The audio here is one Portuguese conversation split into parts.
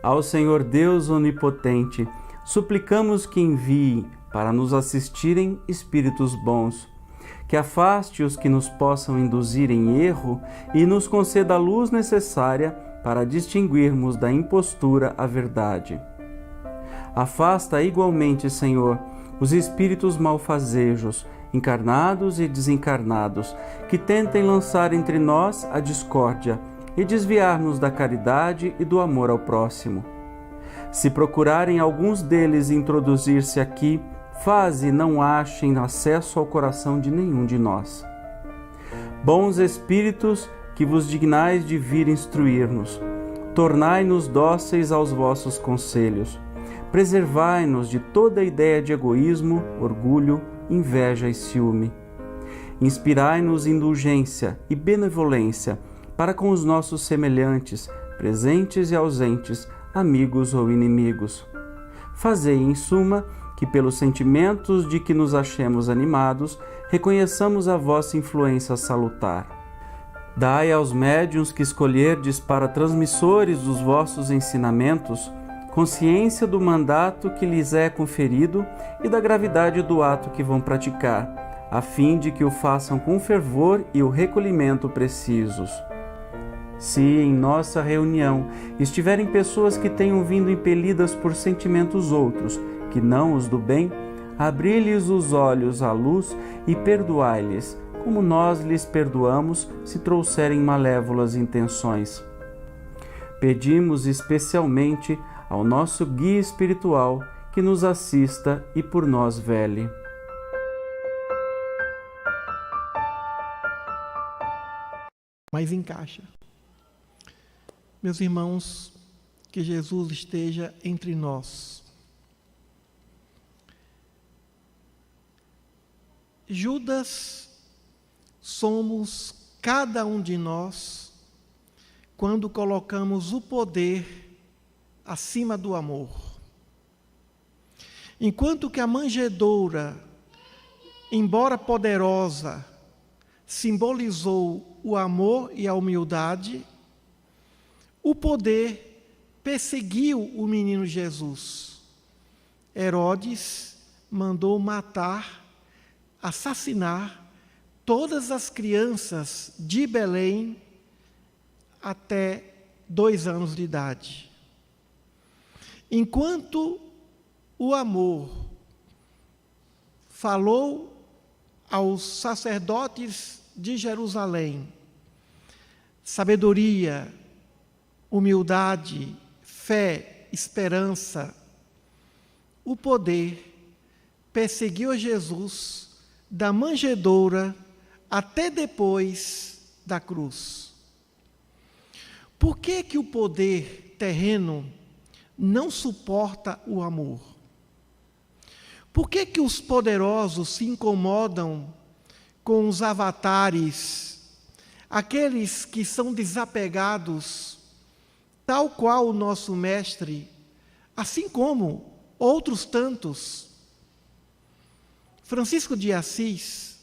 Ao Senhor Deus Onipotente, suplicamos que envie para nos assistirem espíritos bons, que afaste os que nos possam induzir em erro e nos conceda a luz necessária para distinguirmos da impostura a verdade. Afasta igualmente, Senhor, os espíritos malfazejos, encarnados e desencarnados, que tentem lançar entre nós a discórdia e desviar-nos da caridade e do amor ao próximo. Se procurarem alguns deles introduzir-se aqui, faze não achem acesso ao coração de nenhum de nós. Bons espíritos, que vos dignais de vir instruir-nos, tornai-nos dóceis aos vossos conselhos, preservai-nos de toda ideia de egoísmo, orgulho, inveja e ciúme. Inspirai-nos indulgência e benevolência para com os nossos semelhantes, presentes e ausentes, amigos ou inimigos. Fazei, em suma, que pelos sentimentos de que nos achemos animados, reconheçamos a vossa influência salutar. Dai aos médiuns que escolherdes para transmissores dos vossos ensinamentos consciência do mandato que lhes é conferido e da gravidade do ato que vão praticar, a fim de que o façam com fervor e o recolhimento precisos. Se em nossa reunião estiverem pessoas que tenham vindo impelidas por sentimentos outros, que não os do bem, abri-lhes os olhos à luz e perdoai-lhes, como nós lhes perdoamos se trouxerem malévolas intenções. Pedimos especialmente ao nosso guia espiritual que nos assista e por nós vele. Mas encaixa. Meus irmãos, que Jesus esteja entre nós. Judas somos cada um de nós quando colocamos o poder acima do amor. Enquanto que a manjedoura, embora poderosa, simbolizou o amor e a humildade, o poder perseguiu o menino Jesus. Herodes mandou matar, assassinar todas as crianças de Belém até 2 anos de idade. Enquanto o amor falou aos sacerdotes de Jerusalém, sabedoria, humildade, fé, esperança, o poder perseguiu a Jesus da manjedoura até depois da cruz. Por que que o poder terreno não suporta o amor? Por que que os poderosos se incomodam com os avatares, aqueles que são desapegados, tal qual o nosso mestre, assim como outros tantos? Francisco de Assis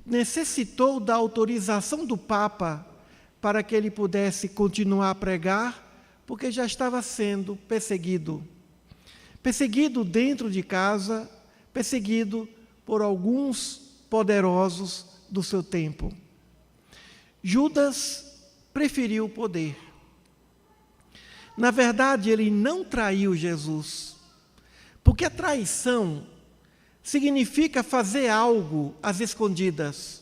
necessitou da autorização do Papa para que ele pudesse continuar a pregar, porque já estava sendo perseguido. Perseguido dentro de casa, perseguido por alguns poderosos do seu tempo. Judas preferiu o poder. Na verdade, ele não traiu Jesus, porque a traição significa fazer algo às escondidas.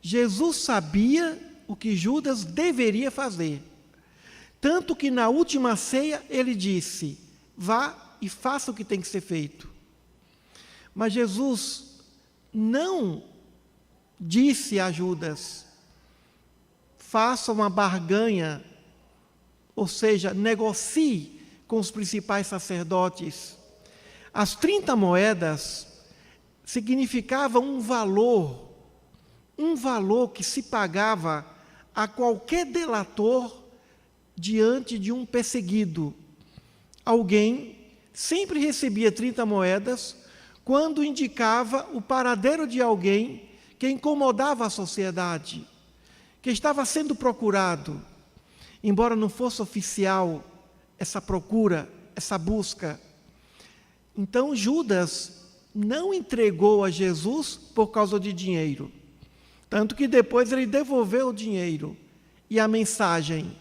Jesus sabia o que Judas deveria fazer. Tanto que na última ceia ele disse: vá e faça o que tem que ser feito. Mas Jesus não disse a Judas: faça uma barganha, ou seja, negocie com os principais sacerdotes. As 30 moedas significavam um valor que se pagava a qualquer delator diante de um perseguido. Alguém sempre recebia 30 moedas quando indicava o paradeiro de alguém que incomodava a sociedade, que estava sendo procurado. Embora não fosse oficial, essa procura, essa busca. Então Judas não entregou a Jesus por causa de dinheiro. Tanto que depois ele devolveu o dinheiro e a mensagem,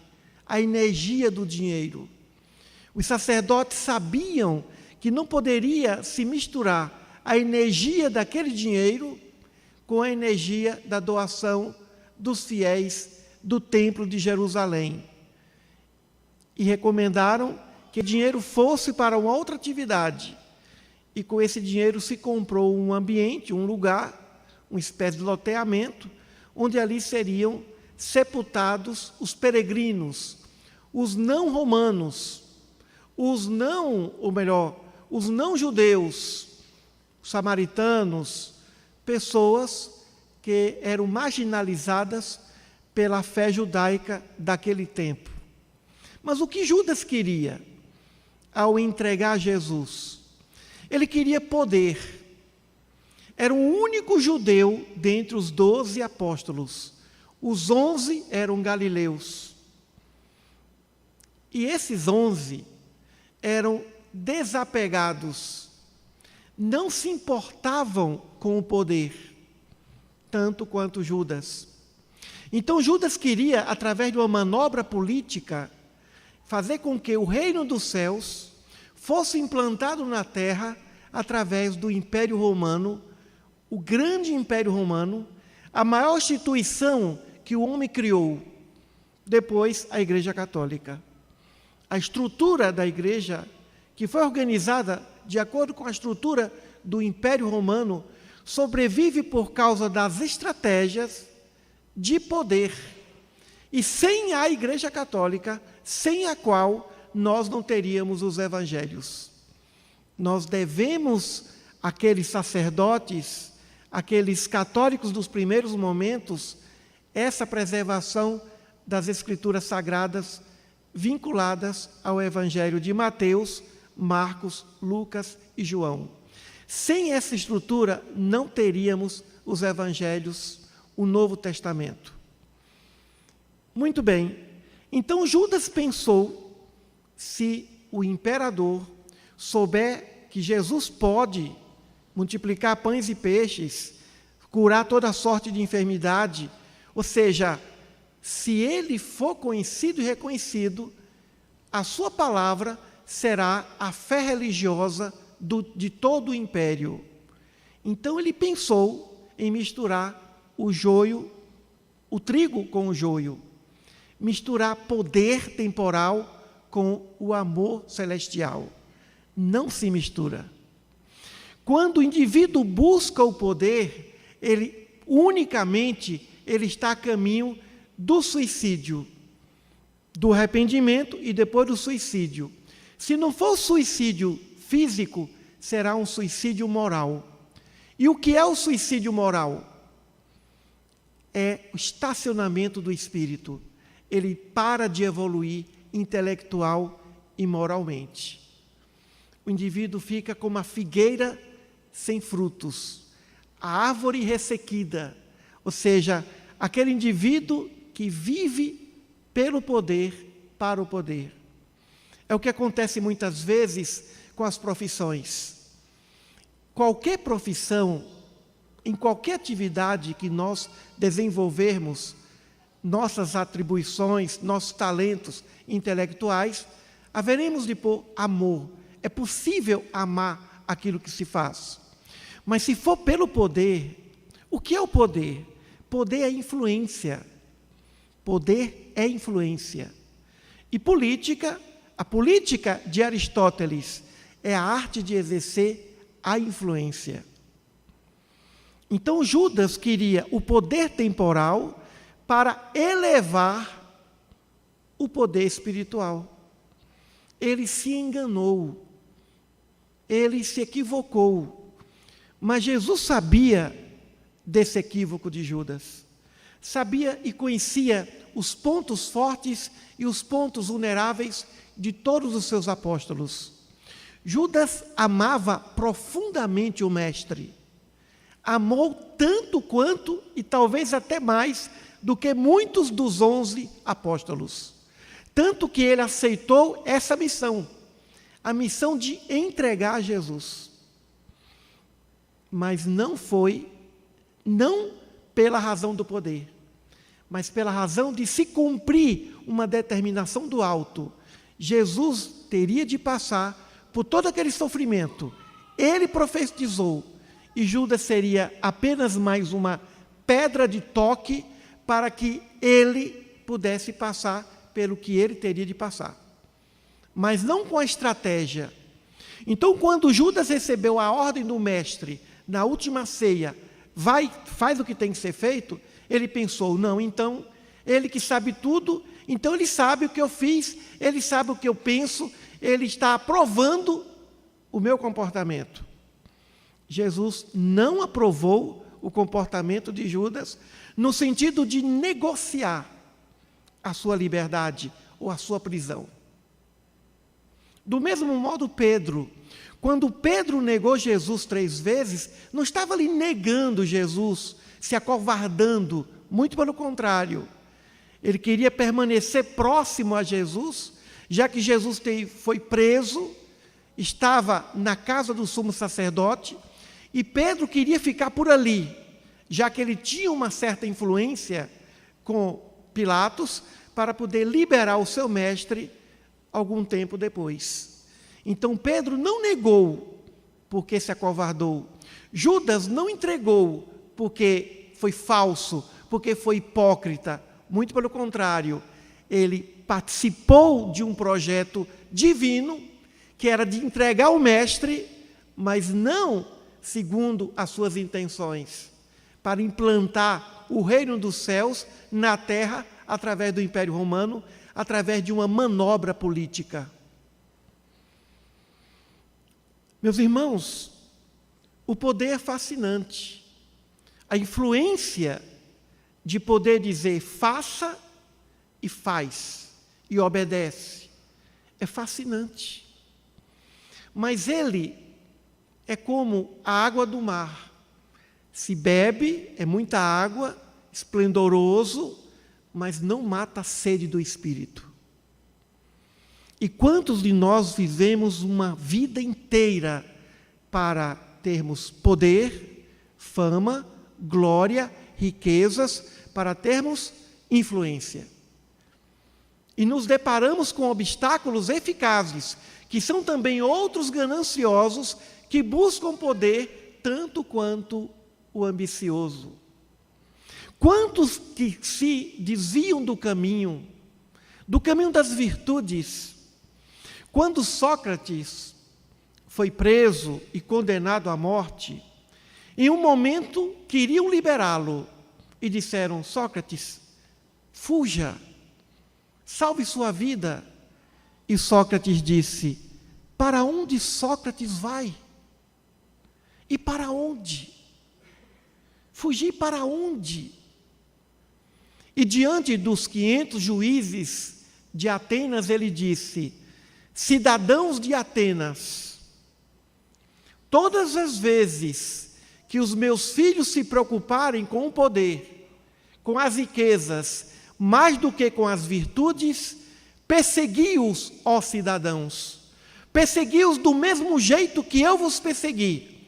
a energia do dinheiro. Os sacerdotes sabiam que não poderia se misturar a energia daquele dinheiro com a energia da doação dos fiéis do Templo de Jerusalém. E recomendaram que o dinheiro fosse para uma outra atividade. E com esse dinheiro se comprou um ambiente, um lugar, uma espécie de loteamento, onde ali seriam sepultados os peregrinos, os não romanos, os não judeus, os samaritanos, pessoas que eram marginalizadas pela fé judaica daquele tempo. Mas o que Judas queria ao entregar Jesus? Ele queria poder. Era o único judeu dentre os 12 apóstolos. Os 11 eram galileus. E esses 11 eram desapegados. Não se importavam com o poder, tanto quanto Judas. Então Judas queria, através de uma manobra política, fazer com que o reino dos céus fosse implantado na terra através do Império Romano, o grande Império Romano, a maior instituição que o homem criou, depois a Igreja Católica. A estrutura da Igreja, que foi organizada de acordo com a estrutura do Império Romano, sobrevive por causa das estratégias de poder. E sem a Igreja Católica, sem a qual nós não teríamos os evangelhos. Nós devemos àqueles sacerdotes, àqueles católicos dos primeiros momentos, essa preservação das Escrituras Sagradas vinculadas ao Evangelho de Mateus, Marcos, Lucas e João. Sem essa estrutura, não teríamos os Evangelhos, o Novo Testamento. Muito bem, então Judas pensou, se o imperador souber que Jesus pode multiplicar pães e peixes, curar toda sorte de enfermidade, ou seja, se ele for conhecido e reconhecido, a sua palavra será a fé religiosa de todo o império. Então ele pensou em misturar o joio, o trigo com o joio, misturar poder temporal com o amor celestial. Não se mistura. Quando o indivíduo busca o poder, ele está a caminho do suicídio, do arrependimento e depois do suicídio. Se não for suicídio físico, será um suicídio moral. E o que é o suicídio moral? É o estacionamento do espírito. Ele para de evoluir intelectual e moralmente. O indivíduo fica como a figueira sem frutos, a árvore ressequida, ou seja, aquele indivíduo que vive pelo poder, para o poder. É o que acontece muitas vezes com as profissões. Qualquer profissão, em qualquer atividade que nós desenvolvermos, nossas atribuições, nossos talentos intelectuais, haveremos de pôr amor. É possível amar aquilo que se faz. Mas se for pelo poder, o que é o poder? Poder é influência. Poder é influência. E política, a política de Aristóteles é a arte de exercer a influência. Então Judas queria o poder temporal para elevar o poder espiritual. Ele se enganou, ele se equivocou, mas Jesus sabia desse equívoco de Judas, sabia e conhecia os pontos fortes e os pontos vulneráveis de todos os seus apóstolos. Judas amava profundamente o Mestre, amou tanto quanto e talvez até mais do que muitos dos 11 apóstolos. Tanto que ele aceitou essa missão, a missão de entregar Jesus. Mas não pela razão do poder, mas pela razão de se cumprir uma determinação do alto. Jesus teria de passar por todo aquele sofrimento. Ele profetizou, e Judas seria apenas mais uma pedra de toque para que ele pudesse passar pelo que ele teria de passar. Mas não com a estratégia. Então, quando Judas recebeu a ordem do mestre, na última ceia, faz o que tem que ser feito, ele pensou, não, então, ele que sabe tudo, então ele sabe o que eu fiz, ele sabe o que eu penso, ele está aprovando o meu comportamento. Jesus não aprovou o comportamento de Judas no sentido de negociar a sua liberdade ou a sua prisão. Do mesmo modo, Pedro, quando Pedro negou Jesus 3 vezes, não estava ali negando Jesus, se acovardando, muito pelo contrário. Ele queria permanecer próximo a Jesus, já que Jesus foi preso, estava na casa do sumo sacerdote, e Pedro queria ficar por ali, já que ele tinha uma certa influência com Pilatos, para poder liberar o seu mestre algum tempo depois. Então Pedro não negou porque se acovardou. Judas não entregou porque foi falso, porque foi hipócrita. Muito pelo contrário, ele participou de um projeto divino, que era de entregar o mestre, mas não segundo as suas intenções, para implantar o reino dos céus na terra, através do Império Romano, através de uma manobra política. Meus irmãos, o poder é fascinante. A influência de poder dizer faça e faz, e obedece, é fascinante. Mas ele é como a água do mar. Se bebe, é muita água, esplendoroso, mas não mata a sede do espírito. E quantos de nós vivemos uma vida inteira para termos poder, fama, glória, riquezas, para termos influência? E nos deparamos com obstáculos eficazes, que são também outros gananciosos que buscam poder tanto quanto o ambicioso. Quantos que se desviam do caminho das virtudes? Quando Sócrates foi preso e condenado à morte, em um momento queriam liberá-lo e disseram: Sócrates, fuja, salve sua vida. E Sócrates disse: para onde Sócrates vai? E para onde? Fugir para onde? E diante dos 500 juízes de Atenas, ele disse: cidadãos de Atenas, todas as vezes que os meus filhos se preocuparem com o poder, com as riquezas, mais do que com as virtudes, persegui-os, ó cidadãos, persegui-os do mesmo jeito que eu vos persegui,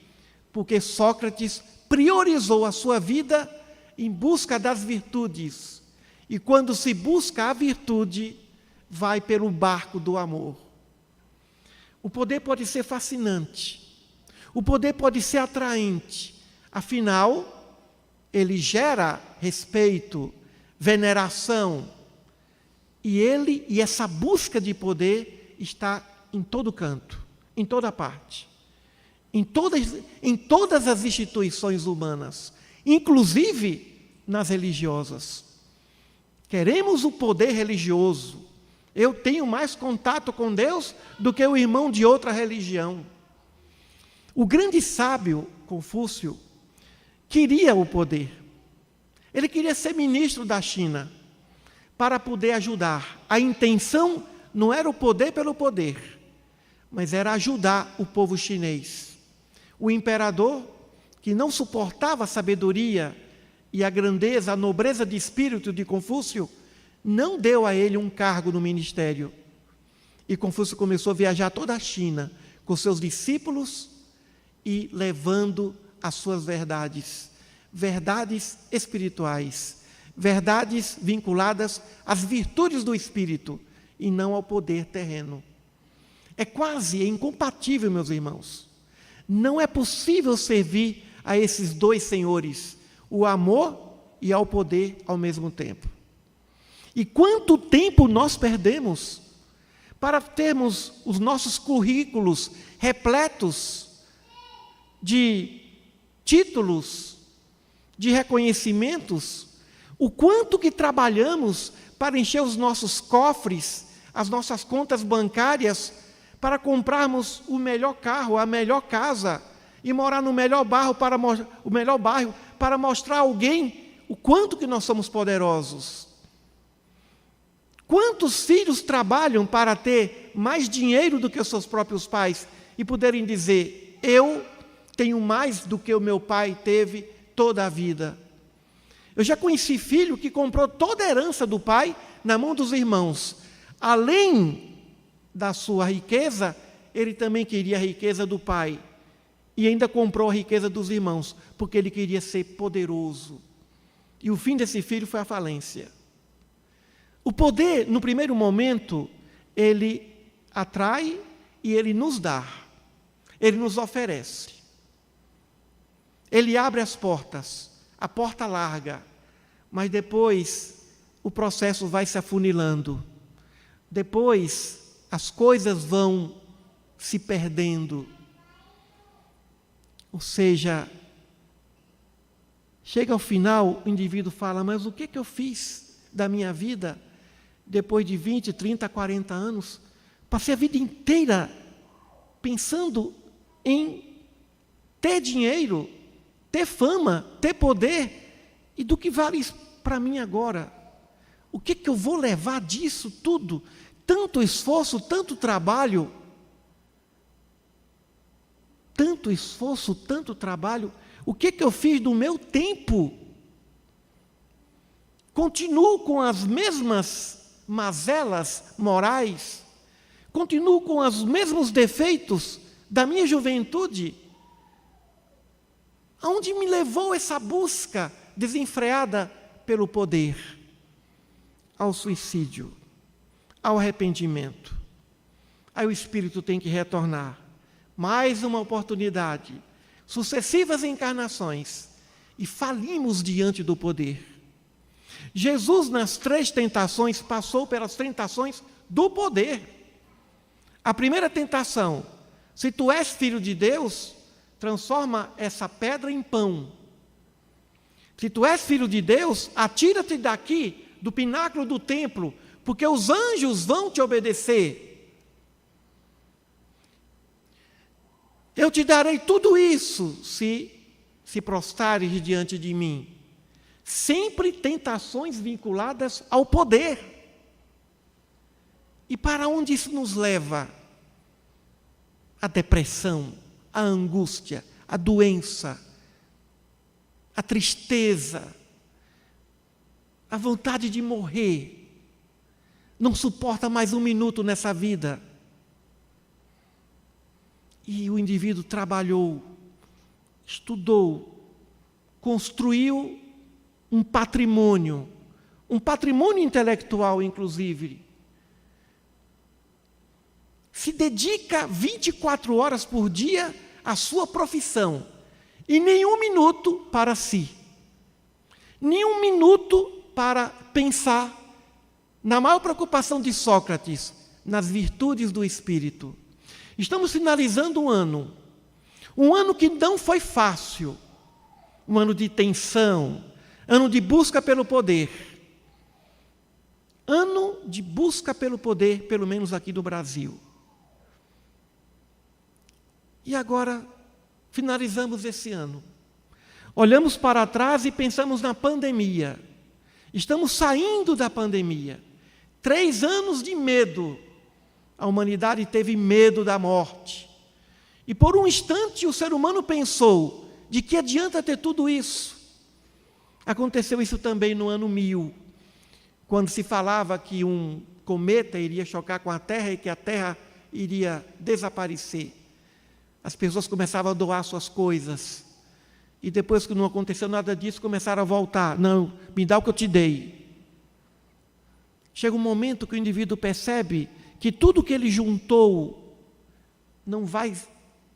porque Sócrates priorizou a sua vida em busca das virtudes, e quando se busca a virtude, vai pelo barco do amor. O poder pode ser fascinante, o poder pode ser atraente, afinal, ele gera respeito, veneração, e essa busca de poder está em todo canto, em toda parte, em todas as instituições humanas, inclusive nas religiosas. Queremos o poder religioso. Eu tenho mais contato com Deus do que o irmão de outra religião. O grande sábio Confúcio queria o poder. Ele queria ser ministro da China para poder ajudar. A intenção não era o poder pelo poder, mas era ajudar o povo chinês. O imperador, que não suportava a sabedoria e a grandeza, a nobreza de espírito de Confúcio, não deu a ele um cargo no ministério. E Confúcio começou a viajar toda a China com seus discípulos e levando as suas verdades, verdades espirituais, verdades vinculadas às virtudes do Espírito e não ao poder terreno. É quase incompatível, meus irmãos. Não é possível servir a esses dois senhores, o amor e ao poder ao mesmo tempo. E quanto tempo nós perdemos para termos os nossos currículos repletos de títulos, de reconhecimentos, o quanto que trabalhamos para encher os nossos cofres, as nossas contas bancárias, para comprarmos o melhor carro, a melhor casa, e morar no melhor bairro para mostrar a alguém o quanto que nós somos poderosos. Quantos filhos trabalham para ter mais dinheiro do que os seus próprios pais e poderem dizer, eu tenho mais do que o meu pai teve toda a vida. Eu já conheci filho que comprou toda a herança do pai na mão dos irmãos. Além da sua riqueza, ele também queria a riqueza do pai. E ainda comprou a riqueza dos irmãos, porque ele queria ser poderoso. E o fim desse filho foi a falência. O poder, no primeiro momento, ele atrai e ele nos dá. Ele nos oferece. Ele abre as portas, a porta larga, mas depois o processo vai se afunilando. Depois as coisas vão se perdendo. Ou seja, chega ao final, o indivíduo fala, mas o que eu fiz da minha vida depois de 20, 30, 40 anos? Passei a vida inteira pensando em ter dinheiro, ter fama, ter poder, e do que vale isso para mim agora? O que eu vou levar disso tudo? Tanto esforço, tanto trabalho, o que eu fiz do meu tempo? Continuo com as mesmas mazelas morais, continuo com os mesmos defeitos da minha juventude. Aonde me levou essa busca desenfreada pelo poder? Ao suicídio, ao arrependimento. Aí o espírito tem que retornar. Mais uma oportunidade, sucessivas encarnações, e falimos diante do poder. Jesus, nas 3 tentações, passou pelas tentações do poder. A primeira tentação, se tu és filho de Deus, transforma essa pedra em pão. Se tu és filho de Deus, atira-te daqui, do pináculo do templo, porque os anjos vão te obedecer. Eu te darei tudo isso se prostrares diante de mim. Sempre tentações vinculadas ao poder. E para onde isso nos leva? A depressão, a angústia, a doença, a tristeza, a vontade de morrer. Não suporta mais um minuto nessa vida. E o indivíduo trabalhou, estudou, construiu um patrimônio intelectual, inclusive. Se dedica 24 horas por dia à sua profissão e nenhum minuto para si. Nenhum minuto para pensar na maior preocupação de Sócrates, nas virtudes do espírito. Estamos finalizando um ano que não foi fácil, um ano de tensão, ano de busca pelo poder. Ano de busca pelo poder, pelo menos aqui no Brasil. E agora, finalizamos esse ano. Olhamos para trás e pensamos na pandemia. Estamos saindo da pandemia. 3 anos de medo. A humanidade teve medo da morte. E por um instante o ser humano pensou, de que adianta ter tudo isso? Aconteceu isso também no ano 1000, quando se falava que um cometa iria chocar com a Terra e que a Terra iria desaparecer. As pessoas começavam a doar suas coisas. E depois que não aconteceu nada disso, começaram a voltar. Não, me dá o que eu te dei. Chega um momento que o indivíduo percebe que tudo que ele juntou não vai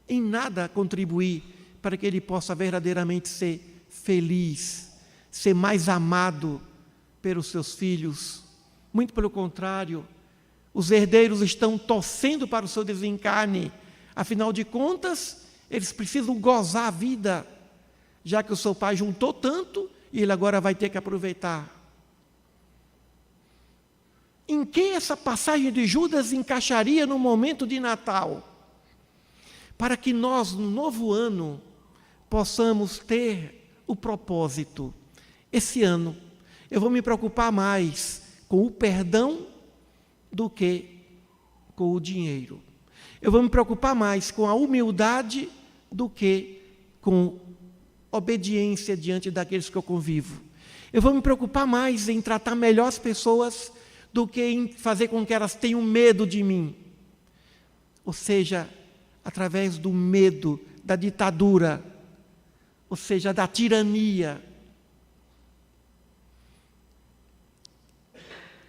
em nada contribuir para que ele possa verdadeiramente ser feliz, ser mais amado pelos seus filhos. Muito pelo contrário, os herdeiros estão torcendo para o seu desencarne. Afinal de contas, eles precisam gozar a vida, já que o seu pai juntou tanto e ele agora vai ter que aproveitar. Em que essa passagem de Judas encaixaria no momento de Natal? Para que nós, no novo ano, possamos ter o propósito. Esse ano, eu vou me preocupar mais com o perdão do que com o dinheiro. Eu vou me preocupar mais com a humildade do que com obediência diante daqueles que eu convivo. Eu vou me preocupar mais em tratar melhor as pessoas do que em fazer com que elas tenham medo de mim. Ou seja, através do medo, da ditadura, ou seja, da tirania.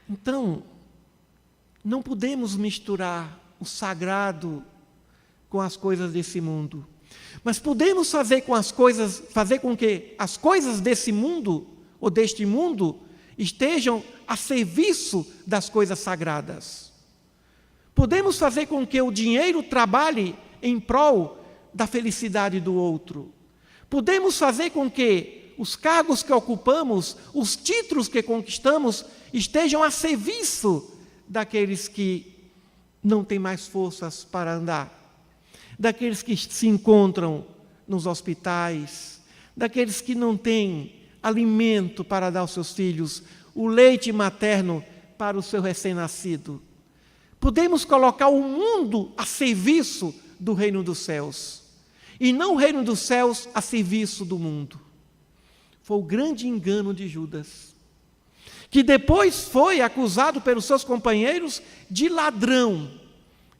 Então, não podemos misturar o sagrado com as coisas desse mundo. Mas podemos fazer com que as coisas desse mundo ou deste mundo estejam a serviço das coisas sagradas. Podemos fazer com que o dinheiro trabalhe em prol da felicidade do outro. Podemos fazer com que os cargos que ocupamos, os títulos que conquistamos, estejam a serviço daqueles que não têm mais forças para andar, daqueles que se encontram nos hospitais, daqueles que não têm alimento para dar aos seus filhos, o leite materno para o seu recém-nascido. Podemos colocar o mundo a serviço do reino dos céus, e não o reino dos céus a serviço do mundo. Foi o grande engano de Judas, que depois foi acusado pelos seus companheiros de ladrão.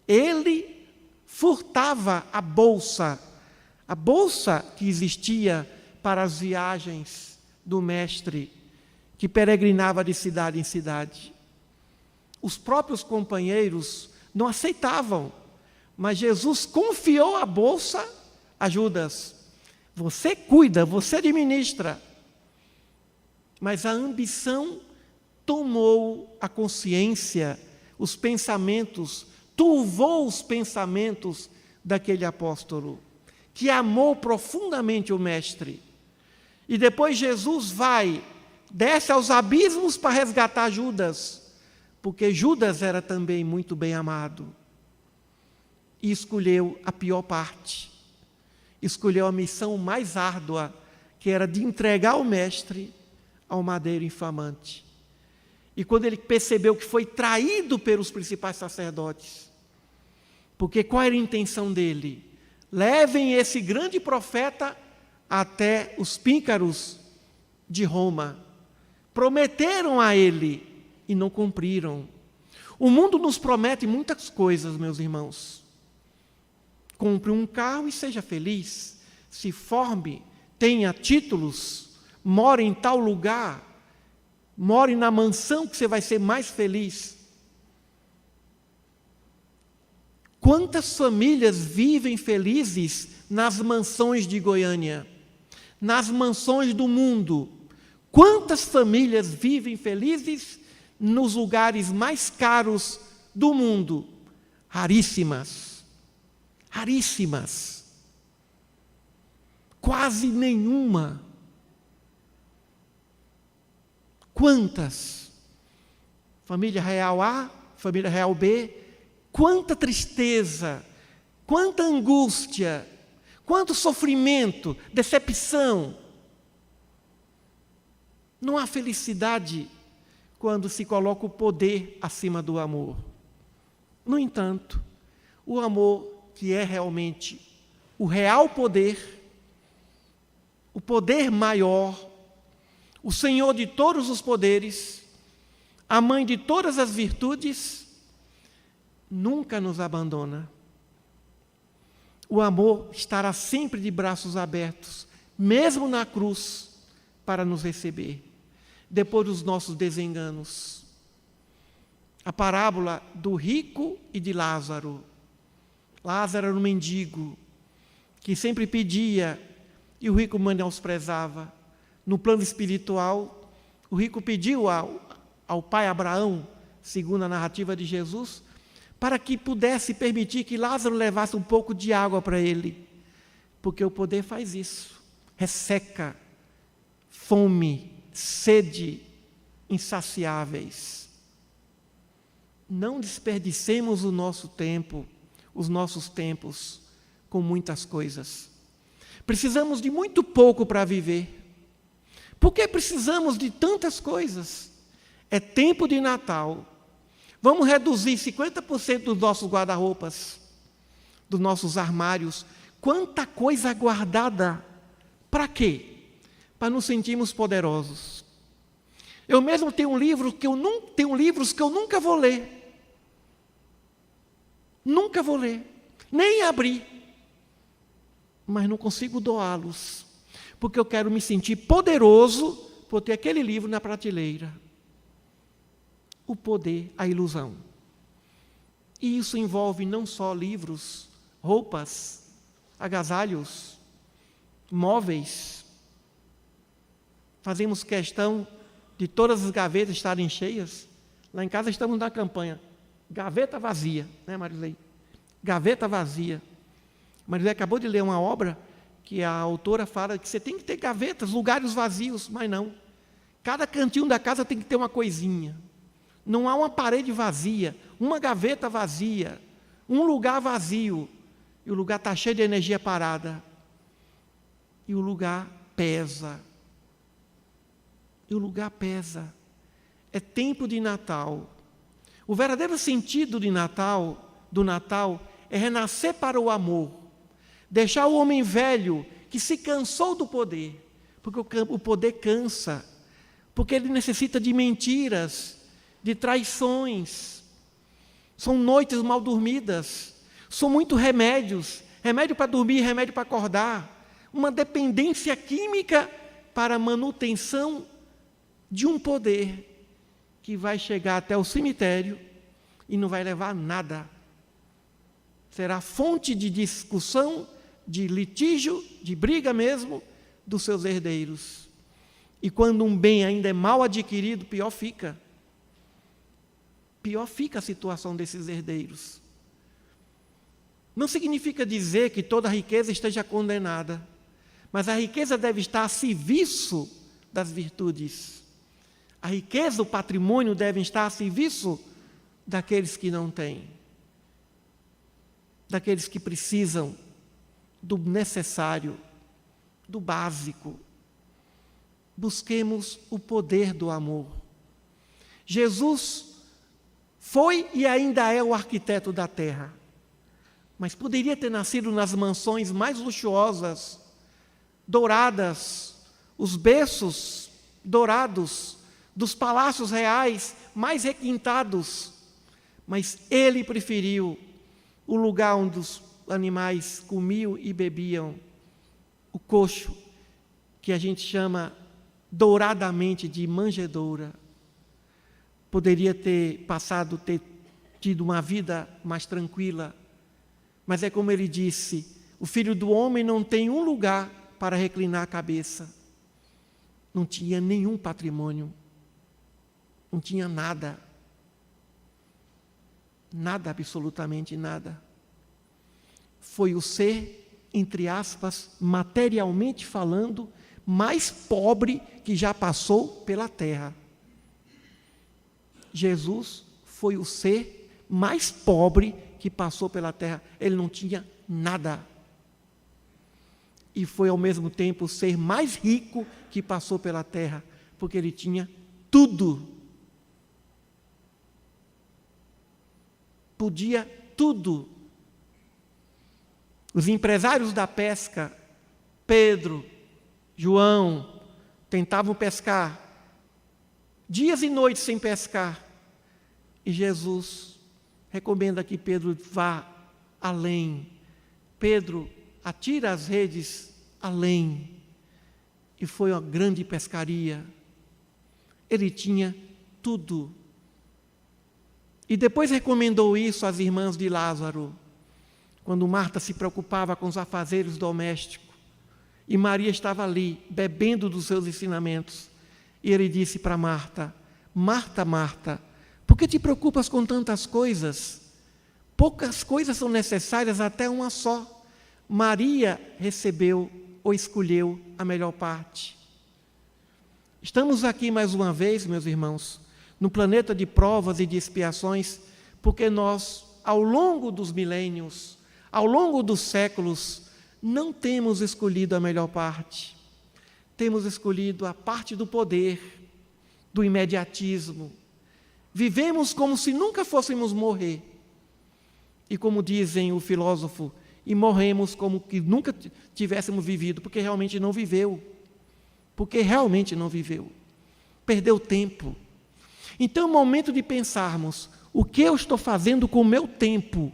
Ele furtava a bolsa que existia para as viagens do mestre, que peregrinava de cidade em cidade. Os próprios companheiros não aceitavam, mas Jesus confiou a bolsa a Judas. Você cuida, você administra. Mas a ambição tomou a consciência, os pensamentos, turvou os pensamentos daquele apóstolo, que amou profundamente o mestre. E depois Jesus desce aos abismos para resgatar Judas, porque Judas era também muito bem amado. E escolheu a pior parte. Escolheu a missão mais árdua, que era de entregar o mestre ao madeiro infamante. E quando ele percebeu que foi traído pelos principais sacerdotes, porque qual era a intenção dele? Levem esse grande profeta até os píncaros de Roma. Prometeram a ele e não cumpriram. O mundo nos promete muitas coisas, meus irmãos. Compre um carro e seja feliz. Se forme, tenha títulos, more em tal lugar, more na mansão que você vai ser mais feliz. Quantas famílias vivem felizes nas mansões de Goiânia, nas mansões do mundo? Quantas famílias vivem felizes nos lugares mais caros do mundo? Raríssimas. Raríssimas. Quase nenhuma. Quantas? Família real A, família real B. Quanta tristeza, quanta angústia, quanto sofrimento, decepção. Não há felicidade quando se coloca o poder acima do amor. No entanto, o amor que é realmente o real poder, o poder maior, o Senhor de todos os poderes, a mãe de todas as virtudes, nunca nos abandona. O amor estará sempre de braços abertos, mesmo na cruz, para nos receber, depois dos nossos desenganos. A parábola do rico e de Lázaro. Lázaro era um mendigo que sempre pedia e o rico menosprezava. No plano espiritual, o rico pediu ao pai Abraão, segundo a narrativa de Jesus, para que pudesse permitir que Lázaro levasse um pouco de água para ele, porque o poder faz isso, resseca, fome, sede insaciáveis. Não desperdicemos o nosso tempo, os nossos tempos, com muitas coisas. Precisamos de muito pouco para viver. Por que precisamos de tantas coisas? É tempo de Natal. Vamos reduzir 50% dos nossos guarda-roupas, dos nossos armários. Quanta coisa guardada. Para quê? Para nos sentirmos poderosos. Eu mesmo tenho livros que eu nunca vou ler. Nunca vou ler, nem abrir. Mas não consigo doá-los, porque eu quero me sentir poderoso por ter aquele livro na prateleira. O poder, a ilusão. E isso envolve não só livros, roupas, agasalhos, móveis. Fazemos questão de todas as gavetas estarem cheias. Lá em casa estamos na campanha. Gaveta vazia, né, Marilei? Gaveta vazia. Marilei acabou de ler uma obra que a autora fala que você tem que ter gavetas, lugares vazios, mas não. Cada cantinho da casa tem que ter uma coisinha. Não há uma parede vazia, uma gaveta vazia, um lugar vazio. E o lugar está cheio de energia parada. E o lugar pesa. E o lugar pesa. É tempo de Natal. O verdadeiro sentido do Natal, é renascer para o amor. Deixar o homem velho que se cansou do poder, porque o poder cansa, porque ele necessita de mentiras, de traições. São noites mal dormidas, são muitos remédios, remédio para dormir, remédio para acordar, uma dependência química para a manutenção de um poder que vai chegar até o cemitério e não vai levar a nada. Será fonte de discussão, de litígio, de briga mesmo, dos seus herdeiros. E quando um bem ainda é mal adquirido, pior fica. Pior fica a situação desses herdeiros. Não significa dizer que toda a riqueza esteja condenada, mas a riqueza deve estar a serviço das virtudes. A riqueza, o patrimônio devem estar a serviço daqueles que não têm, daqueles que precisam do necessário, do básico. Busquemos o poder do amor. Jesus foi e ainda é o arquiteto da terra, mas poderia ter nascido nas mansões mais luxuosas, douradas, os berços dourados, dos palácios reais mais requintados, mas ele preferiu o lugar onde os animais comiam e bebiam, o coxo, que a gente chama douradamente de manjedoura. Poderia ter tido uma vida mais tranquila, mas é como ele disse, o Filho do Homem não tem um lugar para reclinar a cabeça. Não tinha nenhum patrimônio, não tinha nada. Nada, absolutamente nada. Foi o ser, entre aspas, materialmente falando, mais pobre que já passou pela terra. Jesus foi o ser mais pobre que passou pela terra. Ele não tinha nada. E foi ao mesmo tempo o ser mais rico que passou pela terra, porque ele tinha tudo. Podia tudo. Os empresários da pesca, Pedro, João, tentavam pescar dias e noites sem pescar. E Jesus recomenda que Pedro vá além. Pedro atira as redes além. E foi uma grande pescaria. Ele tinha tudo. E depois recomendou isso às irmãs de Lázaro, quando Marta se preocupava com os afazeres domésticos. E Maria estava ali, bebendo dos seus ensinamentos. E ele disse para Marta: Marta, Marta, por que te preocupas com tantas coisas? Poucas coisas são necessárias, até uma só. Maria recebeu ou escolheu a melhor parte. Estamos aqui mais uma vez, meus irmãos, no planeta de provas e de expiações, porque nós, ao longo dos milênios, ao longo dos séculos, não temos escolhido a melhor parte. Temos escolhido a parte do poder, do imediatismo. Vivemos como se nunca fôssemos morrer. E como dizem o filósofo, e morremos como que nunca tivéssemos vivido, porque realmente não viveu. Porque realmente não viveu. Perdeu tempo. Então é o momento de pensarmos, o que eu estou fazendo com o meu tempo?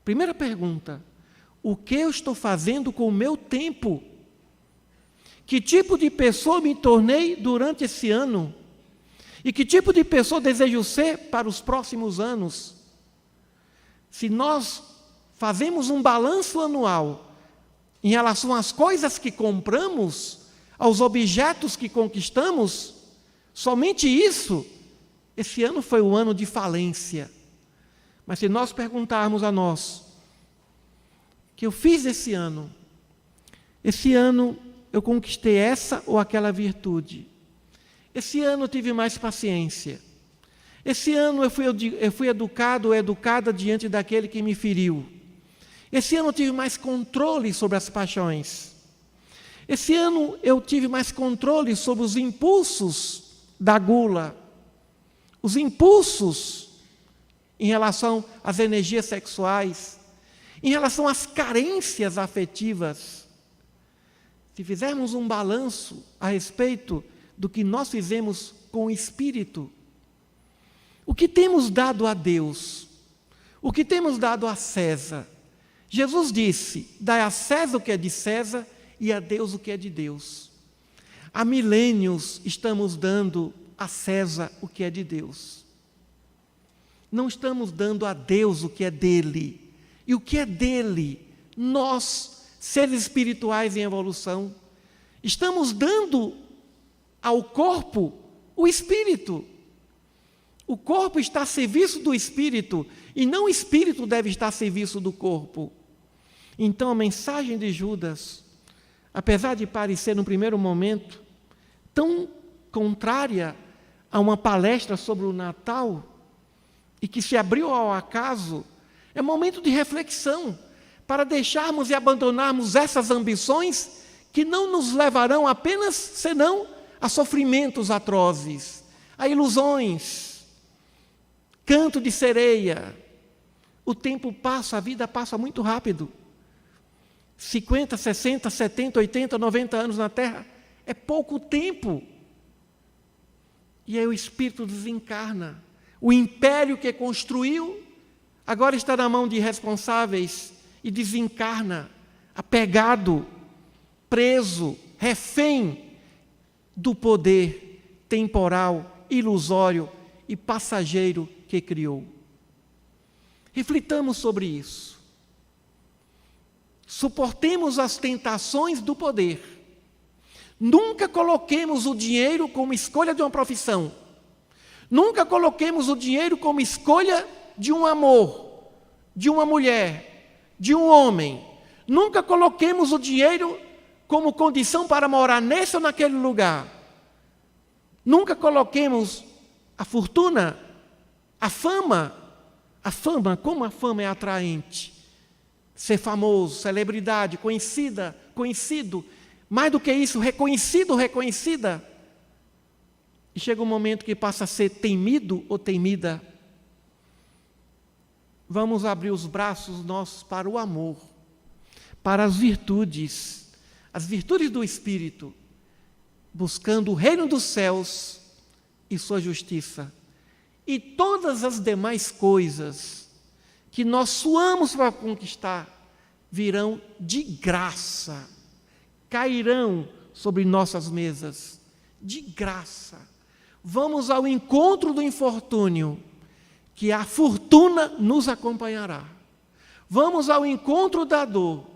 Primeira pergunta, o que eu estou fazendo com o meu tempo? Que tipo de pessoa me tornei durante esse ano? E que tipo de pessoa desejo ser para os próximos anos? Se nós fazemos um balanço anual em relação às coisas que compramos, aos objetos que conquistamos, somente isso, esse ano foi o ano de falência. Mas se nós perguntarmos a nós, o que eu fiz esse ano eu conquistei essa ou aquela virtude. Esse ano eu tive mais paciência. Esse ano eu fui educado ou educada diante daquele que me feriu. Esse ano eu tive mais controle sobre as paixões. Esse ano eu tive mais controle sobre os impulsos da gula, os impulsos em relação às energias sexuais, em relação às carências afetivas. Se fizermos um balanço a respeito do que nós fizemos com o Espírito, o que temos dado a Deus, o que temos dado a César. Jesus disse: dai a César o que é de César e a Deus o que é de Deus. Há milênios estamos dando a César o que é de Deus. Não estamos dando a Deus o que é dele. E o que é dele, nós, seres espirituais em evolução, estamos dando ao corpo o Espírito. O corpo está a serviço do Espírito, e não o Espírito deve estar a serviço do corpo. Então a mensagem de Judas, apesar de parecer no primeiro momento tão contrária a uma palestra sobre o Natal, e que se abriu ao acaso, é momento de reflexão, para deixarmos e abandonarmos essas ambições que não nos levarão apenas, senão, a sofrimentos atrozes, a ilusões, canto de sereia. O tempo passa, a vida passa muito rápido. 50, 60, 70, 80, 90 anos na Terra é pouco tempo. E aí o Espírito desencarna. O império que construiu agora está na mão de irresponsáveis e desencarna, apegado, preso, refém do poder temporal, ilusório e passageiro que criou. Reflitamos sobre isso. Suportemos as tentações do poder. Nunca coloquemos o dinheiro como escolha de uma profissão. Nunca coloquemos o dinheiro como escolha de um amor, de uma mulher, de um homem. Nunca coloquemos o dinheiro como condição para morar nesse ou naquele lugar. Nunca coloquemos a fortuna, a fama. A fama, como a fama é atraente. Ser famoso, celebridade, conhecida, conhecido. Mais do que isso, reconhecido, reconhecida. E chega um momento que passa a ser temido ou temida. Vamos abrir os braços nossos para o amor, para as virtudes do Espírito, buscando o reino dos céus e sua justiça. E todas as demais coisas que nós suamos para conquistar virão de graça, cairão sobre nossas mesas, de graça. Vamos ao encontro do infortúnio, que a fortuna nos acompanhará. Vamos ao encontro da dor,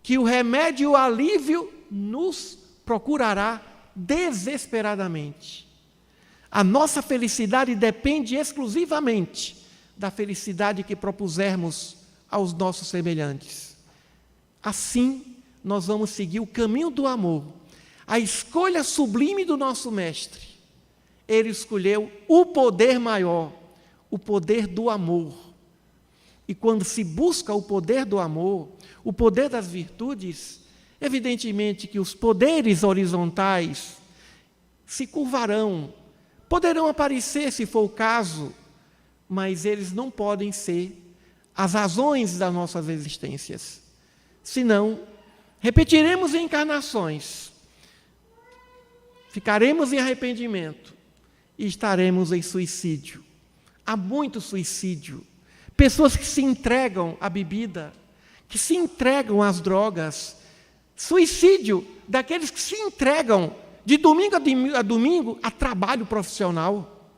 que o remédio e o alívio nos procurará desesperadamente. A nossa felicidade depende exclusivamente da felicidade que propusermos aos nossos semelhantes. Assim, nós vamos seguir o caminho do amor, a escolha sublime do nosso Mestre. Ele escolheu o poder maior, o poder do amor. E quando se busca o poder do amor, o poder das virtudes, evidentemente que os poderes horizontais se curvarão, poderão aparecer se for o caso, mas eles não podem ser as razões das nossas existências. Senão, repetiremos encarnações, ficaremos em arrependimento e estaremos em suicídio. Há muito suicídio. Pessoas que se entregam à bebida, que se entregam às drogas. Suicídio daqueles que se entregam de domingo a domingo a trabalho profissional.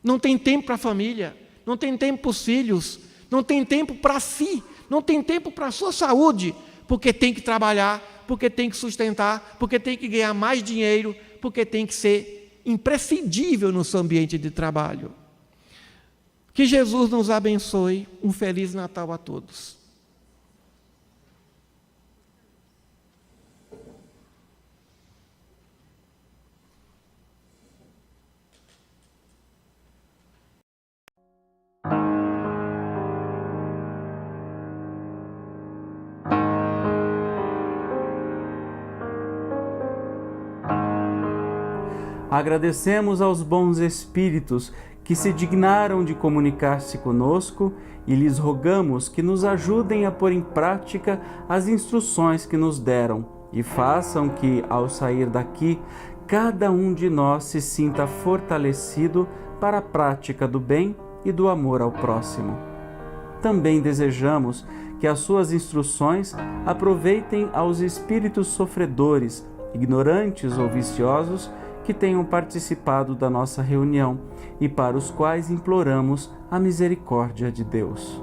Não tem tempo para a família, não tem tempo para os filhos, não tem tempo para si, não tem tempo para a sua saúde, porque tem que trabalhar, porque tem que sustentar, porque tem que ganhar mais dinheiro, porque tem que ser imprescindível no seu ambiente de trabalho. Que Jesus nos abençoe. Um Feliz Natal a todos. Agradecemos aos bons espíritos que se dignaram de comunicar-se conosco e lhes rogamos que nos ajudem a pôr em prática as instruções que nos deram e façam que, ao sair daqui, cada um de nós se sinta fortalecido para a prática do bem e do amor ao próximo. Também desejamos que as suas instruções aproveitem aos espíritos sofredores, ignorantes ou viciosos, que tenham participado da nossa reunião e para os quais imploramos a misericórdia de Deus.